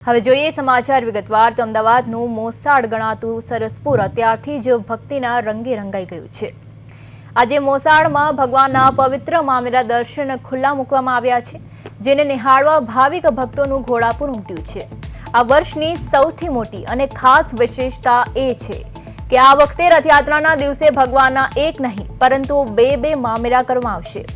હવે જોઈએ સમાચાર વિગતવાર તો અમદાવાદનું મોસાળ ગણાતું સરસપુર અત્યારથી જ ભક્તિના રંગે રંગાઈ ગયું છે। આજે મોસાળમાં ભગવાનના પવિત્ર મામેરા દર્શન ખુલ્લા મૂકવામાં આવ્યા છે, જેને નિહાળવા ભાવિક ભક્તોનું ઘોડાપુર ઉમટ્યું છે। આ વર્ષની સૌથી મોટી અને ખાસ વિશેષતા એ છે કે આ વખતે રથયાત્રાના દિવસે ભગવાનના એક નહીં પરંતુ બે મામેરા કરવામાં આવશે।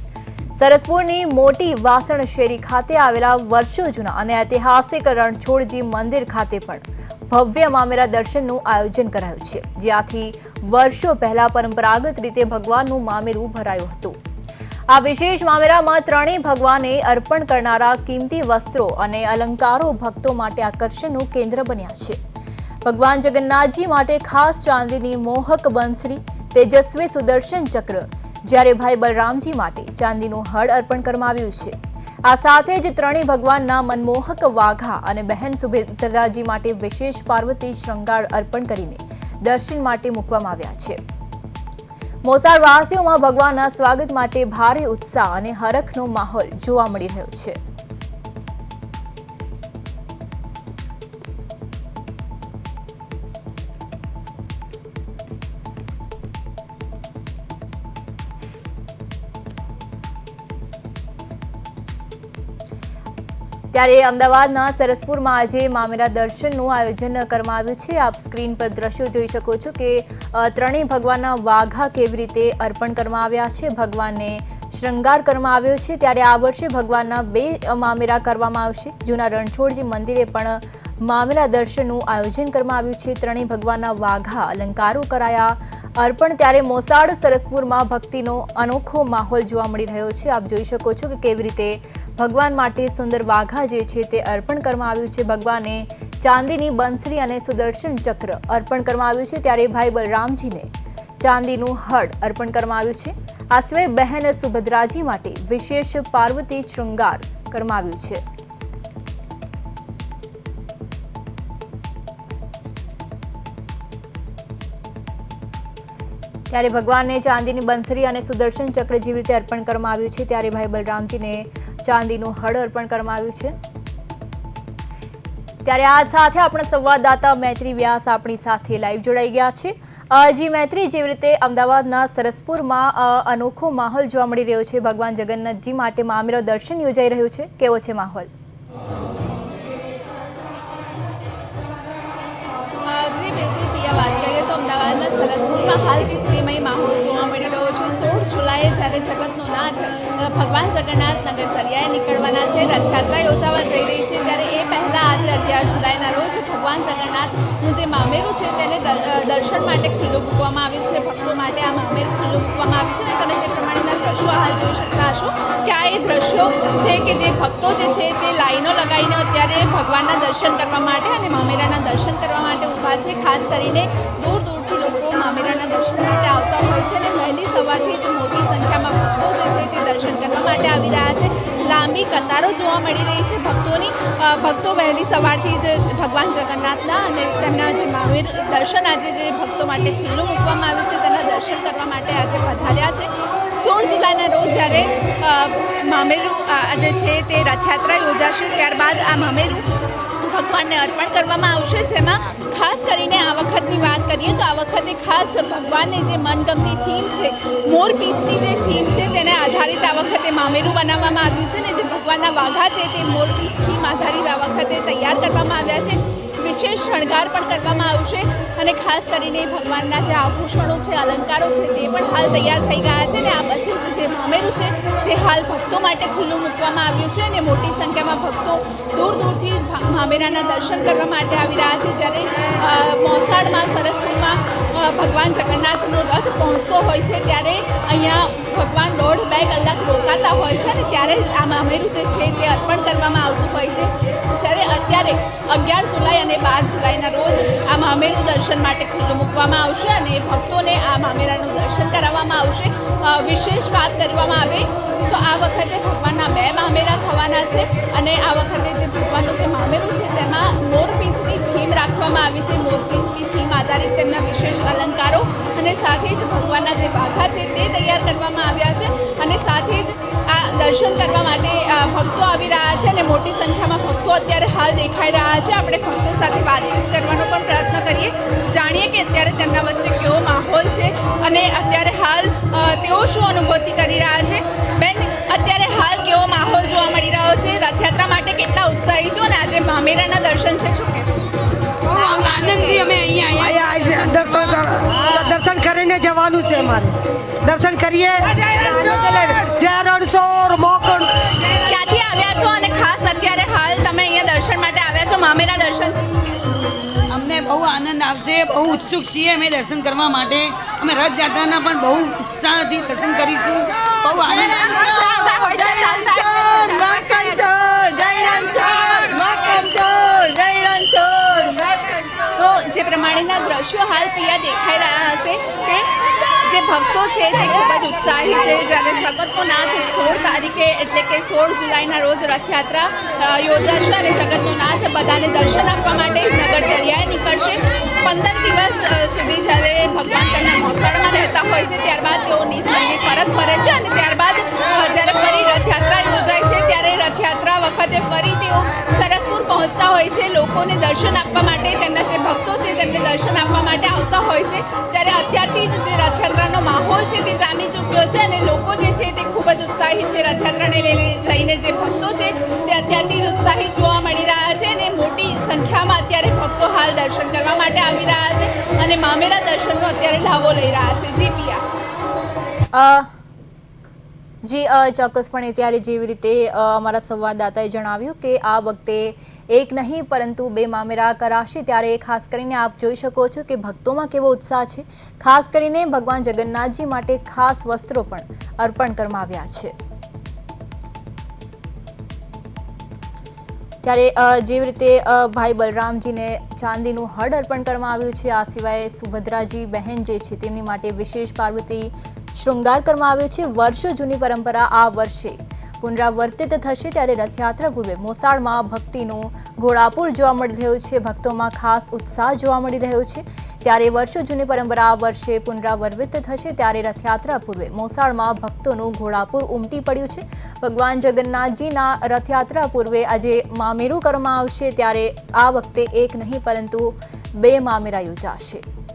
સરસપુરની મોટી વાસણ શેરી ખાતે આવેલા વર્ષો જૂના અને ઐતિહાસિક રણછોડજી મંદિર ખાતે પણ ભવ્ય મામેરા દર્શનનું આયોજન કરાયું છે, જ્યાંથી વર્ષો પહેલા પરંપરાગત રીતે ભગવાનનું મામેરું ભરાયું હતું। આ વિશેષ મામેરામાં ત્રણેય ભગવાને અર્પણ કરનારા કિંમતી વસ્ત્રો અને અલંકારો ભક્તો માટે આકર્ષણનું કેન્દ્ર બન્યા છે। ભગવાન જગન્નાથજી માટે ખાસ ચાંદીની મોહક બંસરી, તેજસ્વી સુદર્શન ચક્ર, જ્યારે ભાઈ બલરામજી માટે ચાંદીનું હળ અર્પણ કરવામાં આવ્યું છે। આ સાથે જ ત્રણેય ભગવાનના મનમોહક વાઘા અને બહેન સુભદ્રાજી માટે વિશેષ પાર્વતી શૃંગાર અર્પણ કરીને દર્શન માટે મૂકવામાં આવ્યા છે। મોસાળવાસીઓમાં ભગવાનના સ્વાગત માટે ભારે ઉત્સાહ અને હરખનો માહોલ જોવા મળી રહ્યો છે। ત્યારે અમદાવાદના સરસપુરમાં આજે મામેરા દર્શનનું આયોજન કરવામાં આવ્યું છે। આપ સ્ક્રીન પર દ્રશ્યો જોઈ શકો છો કે ત્રણેય ભગવાનના વાઘા કેવી રીતે અર્પણ કરવામાં આવ્યા છે, ભગવાનને શૃંગાર કરવામાં આવ્યો છે। ત્યારે આ વર્ષે ભગવાનના બે મામેરા કરવામાં આવશે। જૂના રણછોડજી મંદિરે પણ મામેરા દર્શનનું આયોજન કરવામાં આવ્યું છે। ત્રણેય ભગવાનના વાઘા અલંકારો કરાયા અર્પણ। ત્યારે મોસાળ સરસપુરમાં ભક્તિનો અનોખો માહોલ જોવા મળી રહ્યો છે। આપ જોઈ શકો છો કે કેવી રીતે ભગવાન માટે સુંદર વાઘા જે છે તે અર્પણ કરવામાં આવ્યું છે। ભગવાને ચાંદીની બંસરી અને સુદર્શન ચક્ર અર્પણ કરવામાં આવ્યું છે। ત્યારે ભાઈ બલરામજીને ચાંદીનું હળ અર્પણ કરવામાં આવ્યું છે। આ સિવાય બહેન સુભદ્રાજી માટે વિશેષ પાર્વતી શૃંગાર કરવામાં આવ્યું છે। ત્યારે ભગવાનને ચાંદીની બંસરી અને સુદર્શન ચક્ર જેવી રીતે અર્પણ કરવામાં આવ્યું છે, ત્યારે ભાઈ બલરામજીને ચાંદીનું હળ અર્પણ કરવામાં આવ્યું છે। ત્યારે આ સાથે આપણા સંવાદદાતા મૈત્રી વ્યાસ આપણી સાથે લાઈવ જોડાઈ ગયા છે। જી મૈત્રી, જેવી રીતે અમદાવાદના સરસપુરમાં અનોખો માહોલ જોવા મળી રહ્યો છે, ભગવાન જગન્નાથજી માટે મામેરા દર્શન યોજાઈ રહ્યું છે, કેવો છે માહોલ? જી બિલકુલ પિયા, વાત કરીએ તો અમદાવાદના સરસપુરમાં હાલ ભક્તિમય માહોલ જોવા મળી રહ્યો છે। 16 જુલાઈએ જ્યારે જગતનો નાથ ભગવાન જગન્નાથ નગરચર્યાએ નીકળવાના છે, રથયાત્રા યોજાવા જઈ રહી છે, ત્યારે એ પહેલાં આજે 11 જુલાઈના રોજ ભગવાન જગન્નાથનું જે મામેરું છે તેને દર્શન માટે ખુલ્લું મૂકવામાં આવ્યું છે। ભક્તો માટે આ મામેરું ખુલ્લું મૂકવામાં આવ્યું છે અને તમે જે પ્રમાણેના દ્રશ્યો હાલ જોઈ શકતા હશો કે આ એ દ્રશ્યો છે કે જે ભક્તો જે છે તે લાઈનો લગાવીને અત્યારે ભગવાનના દર્શન કરવા માટે અને મામેરાના દર્શન કરવા માટે ઊભા છે। ખાસ કરીને દૂર દૂરથી લોકો મામેરાના દર્શન માટે આવતા હોય છે અને વહેલી સવારથી જ મોટી સંખ્યામાં ભક્તો જે છે તે દર્શન કરવા માટે આવી રહ્યા છે। લાંબી કતારો જોવા મળી રહી છે ભક્તોની। ભક્તો વહેલી સવારથી જ ભગવાન જગન્નાથના અને તેમના જે મામેર દર્શન આજે જે ભક્તો માટે ખુલ્લું મૂકવામાં આવ્યું છે તેના દર્શન કરવા માટે આજે પધાર્યા છે। 16 જુલાઈના રોજ જ્યારે મામેરું જે છે તે રથયાત્રા યોજાશે, ત્યારબાદ આ મામેરું ભગવાનને અર્પણ કરવામાં આવશે, જેમાં ખાસ કરીને આ વખતની વાત કરીએ તો આ વખતે ખાસ ભગવાનને જે મનગમતી થીમ છે, મોરપીંછની જે થીમ છે તેને આધારિત આ વખતે મામેરું બનાવવામાં આવ્યું છે ને જે ભગવાનના વાઘા છે તે મોરપીંછ થીમ આધારિત આ વખતે તૈયાર કરવામાં આવ્યા છે। વિશેષ શણગાર પણ કરવામાં આવશે અને ખાસ કરીને ભગવાનના જે આભૂષણો છે, અલંકારો છે તે પણ હાલ તૈયાર થઈ ગયા છે ને આ બધું જ જે મામેરું છે તે હાલ ભક્તો માટે ખુલ્લું મૂકવામાં આવ્યું છે અને મોટી સંખ્યામાં ભક્તો દૂર દૂરથી મામેરાના દર્શન કરવા માટે આવી રહ્યા છે। જ્યારે મોસાળમાં સરસપુરમાં ભગવાન જગન્નાથનો રથ પહોંચતો હોય છે ત્યારે અહીંયા ભગવાન 1.5-2 કલાક રોકાતા હોય છે અને ત્યારે આ મામેરું જે છે તે અર્પણ કરવામાં આવતું હોય છે। ત્યારે અત્યારે 11 જુલાઈ અને 12 જુલાઈના રોજ આ મામેરું દર્શન માટે ખુલ્લું મૂકવામાં આવશે અને ભક્તોને આ મામેરાનું દર્શન કરાવવામાં આવશે। વિશેષ વાત કરવામાં આવે તો આ વખતે ભગવાનના 2 મામેરા થવાના છે અને આ વખતે જે ભગવાનનું જે મામેરું છે તેમાં મોરપીંછની થીમ રાખવામાં આવી છે। મોરપીંછની થીમ આધારિત તેમના વિશેષ અલંકારો અને સાથે જ ભગવાનના જે વાઘા છે તે તૈયાર કરવામાં આવ્યા છે અને સાથે જ આ દર્શન કરવા માટે ભક્તો આવી રહ્યા છે અને મોટી સંખ્યામાં ભક્તો અત્યારે હાલ દેખાઈ રહ્યા છે. આપણે ભક્તો સાથે વાતચીત કરવાનો પણ પ્રયત્ન કરીએ, જાણીએ કે અત્યારે તેમના વચ્ચે કેવો માહોલ છે અને અત્યારે હાલ તેઓ શું અનુભૂતિ કરી રહ્યા છે. બેન, અત્યારે હાલ કેવો માહોલ જોવા મળી રહ્યો છે? રથયાત્રા માટે કેટલા ઉત્સાહી છો અને આજે મામેરાના દર્શન છે, શું કહેવું? આનંદથી અમે અહીંયા દર્શન કરીને જવાનું છે. અમારે દર્શન કરીએ. જય રણછોડ મોકણ. ક્યાંથી આવ્યા છો અને ખાસ અત્યારે હાલ તમે અહીંયા દર્શન માટે આવ્યા છો, મામેરા દર્શન? અમને બહુ આનંદ આવશે, બહુ ઉત્સુક છીએ અમે દર્શન કરવા માટે. અમે રથયાત્રાના પણ બહુ ઉત્સાહથી દર્શન કરીશું. બહુ આનંદ તો જે પ્રમાણેના દ્રશ્યો હાલ પ્રિયા દેખાઈ રહ્યા હશે કે જે ભક્તો છે તે ખૂબ જ ઉત્સાહી છે. જ્યારે જગતનો નાથ 16 તારીખે એટલે કે 16 જુલાઈના રોજ રથયાત્રા યોજાશે અને જગતનો નાથ બધાને દર્શન આપવા માટે નગરચર્યાએ નીકળશે. 15 દિવસ સુધી જ્યારે ભગવાન તેમના મોસાળમાં રહેતા હોય છે ત્યારબાદ તેઓ નિજ મંદિર પરત ફરે છે અને ત્યારબાદ જ્યારે ફરી રથયાત્રા યોજાય છે ત્યારે રથયાત્રા વખતે ફરી તેઓ સરસપુર પહોંચતા હોય છે. લોકોને દર્શન આપવા માટે, તેમના જે ભક્તો છે તેમને દર્શન આપવા માટે આવતા હોય છે. ત્યારે અત્યારથી જ જે રથયાત્રાનો માહોલ છે તે જામી ચૂક્યો છે અને લોકો જે છે તે ખૂબ જ ઉત્સાહી છે. રથયાત્રાને લઈને જે ભક્તો છે તે અત્યારથી જ ઉત્સાહી જોવા મળી રહ્યા છે અને મોટી સંખ્યામાં અત્યારે ભક્તો હાલ દર્શન કરવા માટે આવી રહ્યા છે અને મામેરા દર્શનનો અત્યારે લાભો લઈ રહ્યા છે. જી પિયા. જી ચોક્કસપણે ત્યારે જેવી રીતે અમારા સંવાદદાતાએ જણાવ્યું કે આ વખતે એક નહીં પરંતુ 2 મામેરા કરાશે, ત્યારે ખાસ કરીને આપ જોઈ શકો છો કે ભક્તોમાં કેવો ઉત્સાહ છે. ખાસ કરીને ભગવાન જગન્નાથજી માટે ખાસ વસ્ત્રો પણ અર્પણ કરવામાં આવ્યા છે. ત્યારે જેવી રીતે ભાઈ બલરામજીને ચાંદીનું હડ અર્પણ કરવામાં આવ્યું છે. આ સિવાય સુભદ્રાજી બહેન જે છે તેમની માટે વિશેષ પાર્વતી શૃંગાર કરવામાં આવ્યો છે. વર્ષો જૂની પરંપરા આ વર્ષે પુનરાવર્તિત થશે. ત્યારે રથયાત્રા પૂર્વે મોસાળમાં ભક્તિનું ઘોડાપુર જોવા મળી રહ્યું છે. ભક્તોમાં ખાસ ઉત્સાહ જોવા મળી રહ્યો છે. ત્યારે વર્ષો જૂની પરંપરા આ વર્ષે પુનરાવર્તિત થશે. ત્યારે રથયાત્રા પૂર્વે મોસાળમાં ભક્તોનું ઘોડાપુર ઉમટી પડ્યું છે. ભગવાન જગન્નાથજીના રથયાત્રા પૂર્વે આજે મામેરું કરવામાં આવશે. ત્યારે આ વખતે એક નહીં પરંતુ 2 મામેરા યોજાશે.